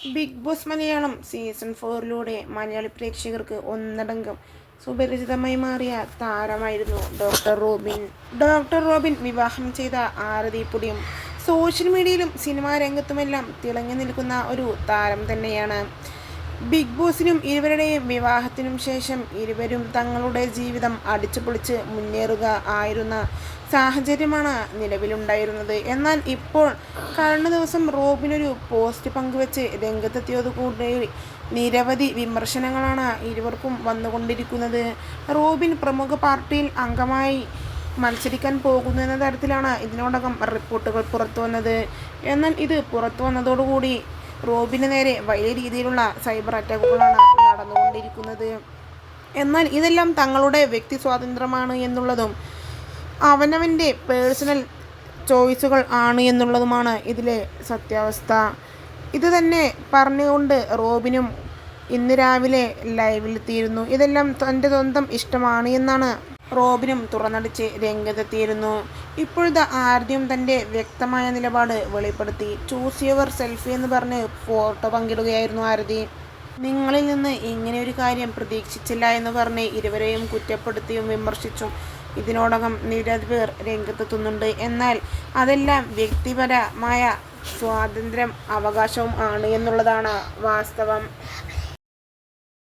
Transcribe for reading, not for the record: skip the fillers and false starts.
Big Boss Malayalam season 4 Malayali പ്രേക്ഷകർക്ക് ഒന്നടങ്കം സുപരിചിതമായി മാറിയ താരമായിരുന്നു ഡോക്ടർ റോബിൻ വിവാഹം ചെയ്ത ആരതിപ്പൊടിയും സോഷ്യൽ മീഡിയയിലും സിനിമാ രംഗത്തുമെല്ലാം തിളങ്ങി നിൽക്കുന്ന ഒരു താരം തന്നെയാണ്. ബിഗ് ബോസിനും ഇരുവരുടെയും വിവാഹത്തിനും ശേഷം ഇരുവരും തങ്ങളുടെ ജീവിതം അടിച്ചുപൊളിച്ച് മുന്നേറുക ആയിരുന്ന സാഹചര്യമാണ് നിലവിലുണ്ടായിരുന്നത്. എന്നാൽ ഇപ്പോൾ കഴിഞ്ഞ ദിവസം റോബിനൊരു പോസ്റ്റ് പങ്കുവെച്ച് രംഗത്തെത്തിയതുകൂടി നിരവധി വിമർശനങ്ങളാണ് ഇരുവർക്കും വന്നുകൊണ്ടിരിക്കുന്നത്. റോബിൻ പ്രമുഖ പാർട്ടിയിൽ അംഗമായി മത്സരിക്കാൻ പോകുന്നു എന്ന തരത്തിലാണ് ഇതിനോടകം റിപ്പോർട്ടുകൾ പുറത്തു വന്നത്. എന്നാൽ ഇത് പുറത്തു വന്നതോടുകൂടി റോബിന് നേരെ വലിയ രീതിയിലുള്ള സൈബർ അറ്റാക്കുകളാണ് നടന്നുകൊണ്ടിരിക്കുന്നത്. എന്നാൽ ഇതെല്ലാം തങ്ങളുടെ വ്യക്തി സ്വാതന്ത്ര്യമാണ് എന്നുള്ളതും അവനവൻ്റെ പേഴ്സണൽ ചോയ്സുകൾ ആണ് എന്നുള്ളതുമാണ് ഇതിലെ സത്യാവസ്ഥ. ഇത് തന്നെ പറഞ്ഞുകൊണ്ട് റോബിനും ഇന്ന് രാവിലെ ലൈവിലെത്തിയിരുന്നു. ഇതെല്ലാം തൻ്റെ സ്വന്തം ഇഷ്ടമാണ് എന്നാണ് റോബിനും തുറന്നടിച്ച് രംഗത്തെത്തിയിരുന്നു. ഇപ്പോഴത്തെ ആദ്യം തൻ്റെ വ്യക്തമായ നിലപാട് വെളിപ്പെടുത്തി. ചൂസ് യുവർ സെൽഫി എന്ന് പറഞ്ഞ് ഫോട്ടോ പങ്കിടുകയായിരുന്നു ആരതി. നിങ്ങളിൽ നിന്ന് ഇങ്ങനെ ഒരു കാര്യം പ്രതീക്ഷിച്ചില്ല എന്ന് പറഞ്ഞ് ഇരുവരെയും കുറ്റപ്പെടുത്തിയും വിമർശിച്ചും ഇതിനോടകം നിരവധി പേർ രംഗത്തെത്തുന്നുണ്ട്. എന്നാൽ അതെല്ലാം വ്യക്തിപരമായ സ്വാതന്ത്ര്യം അവകാശവും ആണ് എന്നുള്ളതാണ് വാസ്തവം.